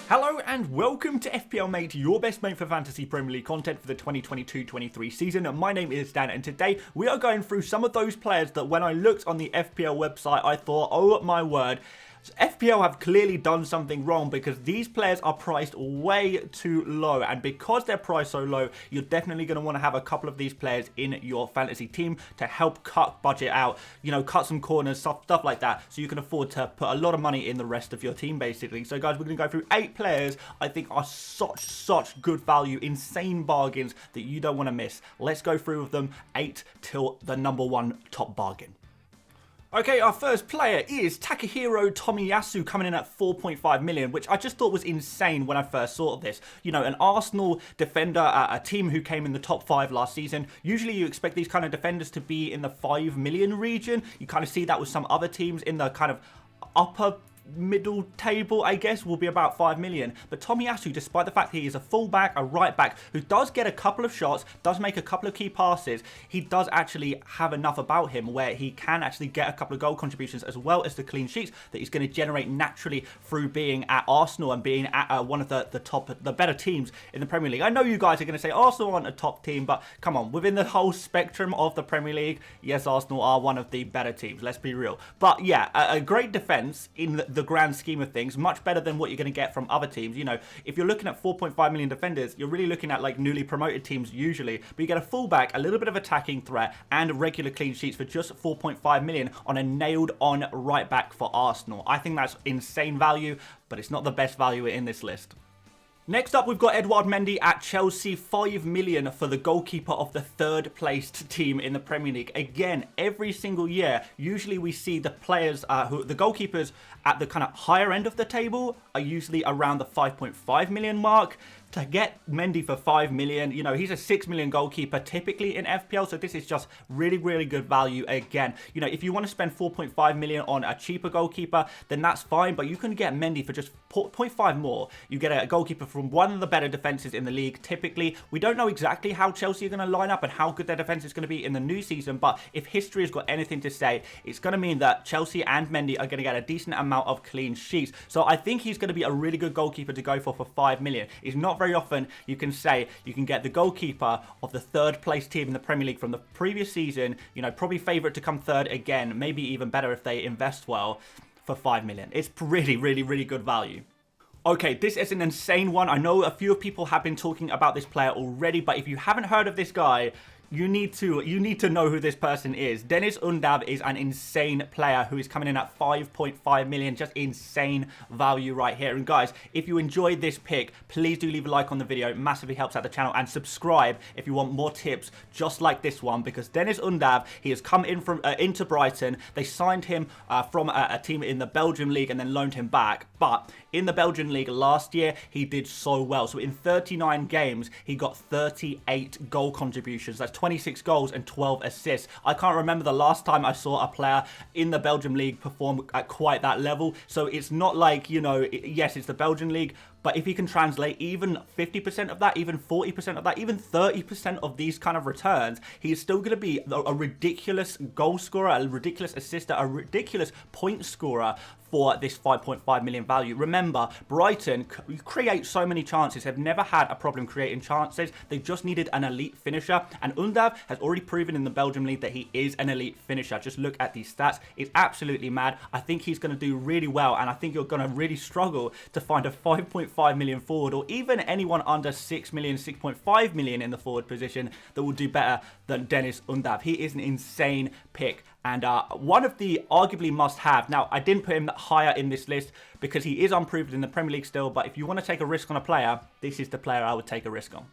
Hello and welcome to FPL Mate, your best mate for fantasy Premier League content for the 2022-23 season. My name is Dan and today we are going through some of those players that when I looked on the FPL website I thought, oh my word, FPL have clearly done something wrong because these players are priced way too low, and because they're priced so low, you're definitely going to want to have a couple of these players in your fantasy team to help cut budget out, you know, cut some corners, stuff like that, so you can afford to put a lot of money in the rest of your team basically. So guys, we're going to go through 8 players I think are such good value, insane bargains that you don't want to miss. Let's go through with them, 8 till the #1 top bargain. Okay, our first player is Takahiro Tomiyasu, coming in at 4.5 million, which I just thought was insane when I first saw this. You know, an Arsenal defender, a team who came in the top 5 last season. Usually you expect these kind of defenders to be in the 5 million region. You kind of see that with some other teams in the kind of upper middle table, I guess, will be about 5 million. But Tomiyasu, despite the fact he is a fullback, a right back, who does get a couple of shots, does make a couple of key passes, he does actually have enough about him where he can actually get a couple of goal contributions as well as the clean sheets that he's going to generate naturally through being at Arsenal and being at one of the better teams in the Premier League. I know you guys are going to say Arsenal aren't a top team, but come on, within the whole spectrum of the Premier League, yes, Arsenal are one of the better teams, let's be real. But yeah, a great defence in the grand scheme of things, much better than what you're going to get from other teams. You know, if you're looking at 4.5 million defenders, you're really looking at like newly promoted teams usually, but you get a fullback, a little bit of attacking threat, and regular clean sheets for just 4.5 million on a nailed on right back for Arsenal. I think that's insane value, but it's not the best value in this list. Next up, we've got Edouard Mendy at Chelsea, 5 million for the goalkeeper of the 3rd placed team in the Premier League. Again, every single year, usually we see the players, the goalkeepers at the kind of higher end of the table are usually around the 5.5 million mark. To get Mendy for 5 million, you know, he's a 6 million goalkeeper typically in FPL, so this is just really good value again. You know, if you want to spend 4.5 million on a cheaper goalkeeper, then that's fine, but you can get Mendy for just 0.5 more. You get a goalkeeper from one of the better defenses in the league typically. We don't know exactly how Chelsea are going to line up and how good their defense is going to be in the new season, but if history has got anything to say, it's going to mean that Chelsea and Mendy are going to get a decent amount of clean sheets. So I think he's going to be a really good goalkeeper to go for 5 million. It's not very often you can say you can get the goalkeeper of the 3rd place team in the Premier League from the previous season, you know, probably favourite to come 3rd again, maybe even better if they invest well, for 5 million. It's really good value. Okay, this is an insane one. I know a few people have been talking about this player already, but if you haven't heard of this guy, you need to know who this person is. Deniz Undav is an insane player who is coming in at 5.5 million. Just insane value right here. And guys, if you enjoyed this pick, please do leave a like on the video. It massively helps out the channel. And subscribe if you want more tips just like this one. Because Deniz Undav, he has come in from into Brighton. They signed him from a team in the Belgian league and then loaned him back. But in the Belgian league last year, he did so well. So in 39 games, he got 38 goal contributions. That's 26 goals and 12 assists. I can't remember the last time I saw a player in the Belgian league perform at quite that level. So it's not like, you know, yes, it's the Belgian league, but if he can translate even 50% of that, even 40% of that, even 30% of these kind of returns, he is still going to be a ridiculous goal scorer, a ridiculous assister, a ridiculous point scorer for this 5.5 million value. Remember, Brighton create so many chances, have never had a problem creating chances. They just needed an elite finisher, and Undav has already proven in the Belgium league that he is an elite finisher. Just look at these stats. It's absolutely mad. I think he's going to do really well, and I think you're going to really struggle to find a 5.5 million forward, or even anyone under 6 million, 6.5 million in the forward position that will do better than Deniz Undav. He is an insane pick, and one of the arguably must-have. Now, I didn't put him higher in this list because he is unproven in the Premier League still, but if you want to take a risk on a player, this is the player I would take a risk on.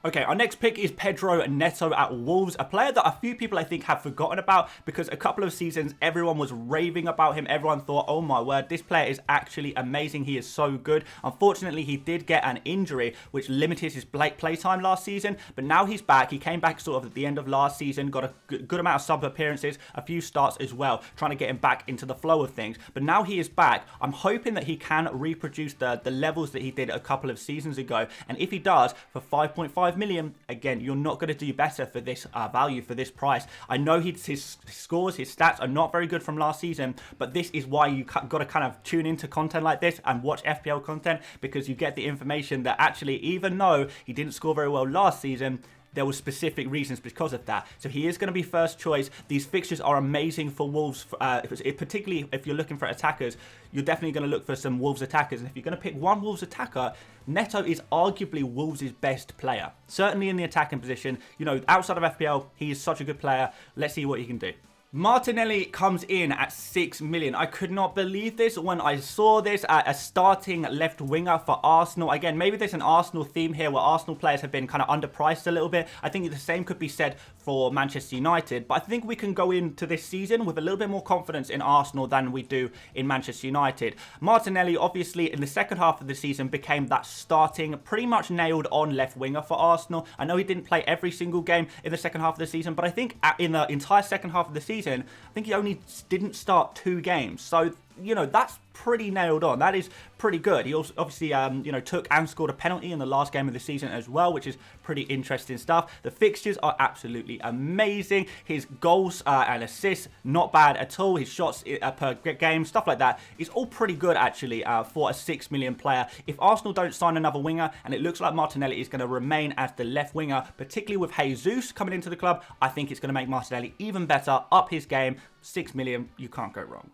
Okay, our next pick is Pedro Neto at Wolves, a player that a few people I think have forgotten about because a couple of seasons everyone was raving about him. Everyone thought, oh my word, this player is actually amazing. He is so good. Unfortunately, he did get an injury which limited his play time last season, but now he's back. He came back sort of at the end of last season, got a good amount of sub appearances, a few starts as well, trying to get him back into the flow of things. But now he is back. I'm hoping that he can reproduce the levels that he did a couple of seasons ago, and if he does, for 5.5 6.5 million, again, you're not going to do better for this value, for this price. I know his scores, his stats are not very good from last season, but this is why you got to kind of tune into content like this and watch FPL content, because you get the information that actually, even though he didn't score very well last season, there were specific reasons because of that. So he is going to be first choice. These fixtures are amazing for Wolves, particularly if you're looking for attackers. You're definitely going to look for some Wolves attackers. And if you're going to pick one Wolves attacker, Neto is arguably Wolves' best player. Certainly in the attacking position. You know, outside of FPL, he is such a good player. Let's see what he can do. Martinelli comes in at 6 million. I could not believe this when I saw this at a starting left winger for Arsenal. Again, maybe there's an Arsenal theme here where Arsenal players have been kind of underpriced a little bit. I think the same could be said for Manchester United, but I think we can go into this season with a little bit more confidence in Arsenal than we do in Manchester United. Martinelli, obviously, in the second half of the season became that starting, pretty much nailed on left winger for Arsenal. I know he didn't play every single game in the second half of the season, but I think in the entire second half of the season, I think he only didn't start 2 games. So, you know, that's pretty nailed on. That is pretty good. He also obviously, you know, took and scored a penalty in the last game of the season as well, which is pretty interesting stuff. The fixtures are absolutely amazing. His goals and assists, not bad at all. His shots per game, stuff like that, is all pretty good actually for a 6 million player. If Arsenal don't sign another winger, and it looks like Martinelli is going to remain as the left winger, particularly with Jesus coming into the club, I think it's going to make Martinelli even better, up his game. 6 million, you can't go wrong.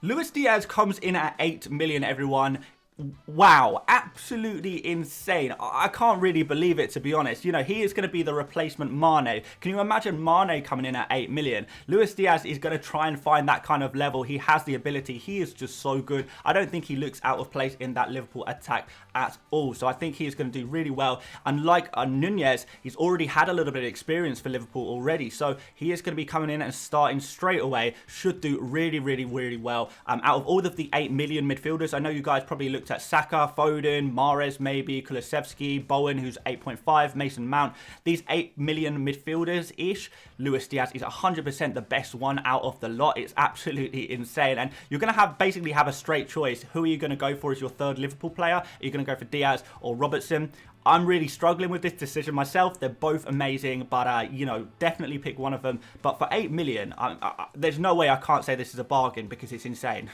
Luis Diaz comes in at 8 million, everyone. Wow, absolutely insane. I can't really believe it, to be honest. You know, he is going to be the replacement Mane. Can you imagine Mane coming in at 8 million? Luis Diaz is going to try and find that kind of level. He has the ability. He is just so good. I don't think he looks out of place in that Liverpool attack at all. So I think he is going to do really well. Unlike Nunez, he's already had a little bit of experience for Liverpool already. So he is going to be coming in and starting straight away. Should do really, really, really well. Out of all of the 8 million midfielders, I know you guys probably looked at Saka, Foden, Mahrez maybe, Kulusevski, Bowen, who's 8.5, Mason Mount. These 8 million midfielders-ish, Luis Diaz is 100% the best one out of the lot. It's absolutely insane. And you're going to basically have a straight choice. Who are you going to go for as your third Liverpool player? Are you going to go for Diaz or Robertson? I'm really struggling with this decision myself. They're both amazing, but, you know, definitely pick one of them. But for 8 million, there's no way I can't say this is a bargain because it's insane.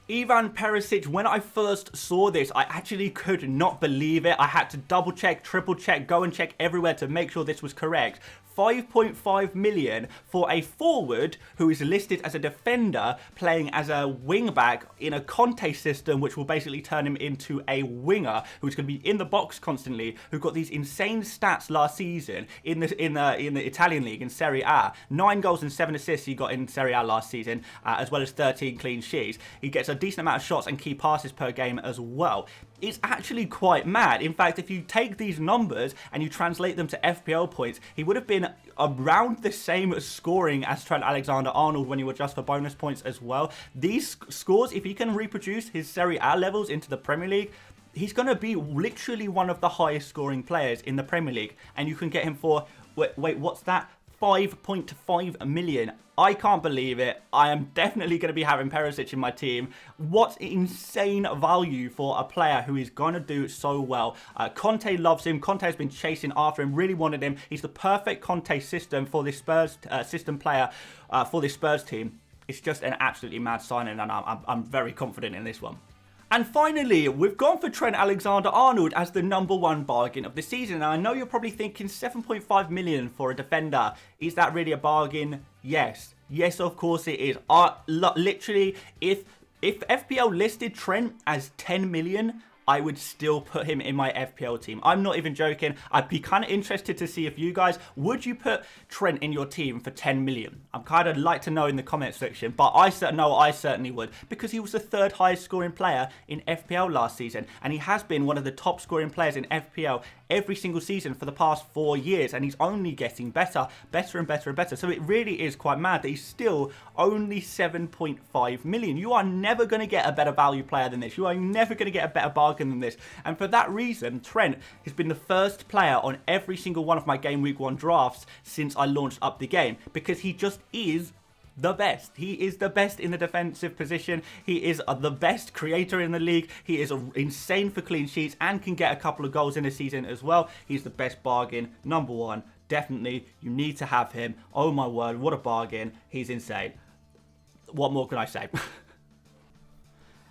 Ivan Perisic, when I first saw this, I actually could not believe it. I had to double check, triple check, go and check everywhere to make sure this was correct. 5.5 million for a forward who is listed as a defender playing as a wing-back in a Conte system, which will basically turn him into a winger who's going to be in the box constantly, who got these insane stats last season in the Italian league, in Serie A. 9 goals and 7 assists he got in Serie A last season, as well as 13 clean sheets. He gets a decent amount of shots and key passes per game as well. It's actually quite mad. In fact, if you take these numbers and you translate them to FPL points, he would have been around the same scoring as Trent Alexander-Arnold when you adjust for bonus points as well. These scores, if he can reproduce his Serie A levels into the Premier League, he's going to be literally one of the highest scoring players in the Premier League. And you can get him for, wait, what's that? 5.5 million. I can't believe it. I am definitely going to be having Perisic in my team. What insane value for a player who is going to do so well. Conte loves him. Conte has been chasing after him, really wanted him. He's the perfect Conte system for this Spurs system player for this Spurs team. It's just an absolutely mad signing, and I'm very confident in this one. And finally, we've gone for Trent Alexander-Arnold as the #1 bargain of the season. Now, I know you're probably thinking 7.5 million for a defender. Is that really a bargain? Yes. Yes, of course it is. Literally, if FPL listed Trent as 10 million, I would still put him in my FPL team. I'm not even joking. I'd be kind of interested to see if you guys, would you put Trent in your team for 10 million? I'm kind of like to know in the comments section, but I certainly would, because he was the 3rd highest scoring player in FPL last season, and he has been one of the top scoring players in FPL every single season for the past 4 years, and he's only getting better and better. So it really is quite mad that he's still only 7.5 million. You are never going to get a better value player than this. You are never going to get a better bargain than this. And for that reason, Trent has been the first player on every single one of my Game Week 1 drafts since I launched up the game, because he just is the best. He is the best in the defensive position. He is the best creator in the league. He is insane for clean sheets and can get a couple of goals in a season as well. He's the best bargain, number one. Definitely, you need to have him. Oh my word, what a bargain. He's insane. What more can I say?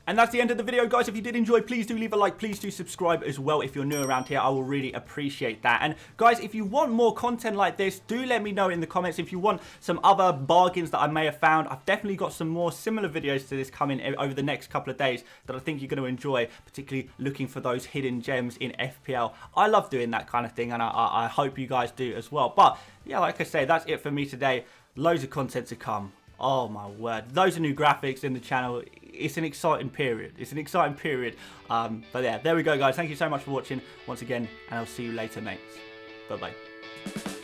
And that's the end of the video, guys. If you did enjoy, please do leave a like. Please do subscribe as well if you're new around here. I will really appreciate that. And guys, if you want more content like this, do let me know in the comments. If you want some other bargains that I may have found, I've definitely got some more similar videos to this coming over the next couple of days that I think you're going to enjoy, particularly looking for those hidden gems in FPL. I love doing that kind of thing, and I hope you guys do as well. But yeah, like I say, that's it for me today. Loads of content to come. Oh my word. Those are new graphics in the channel. It's an exciting period. It's an exciting period. But yeah, there we go, guys. Thank you so much for watching once again, and I'll see you later, mates. Bye-bye.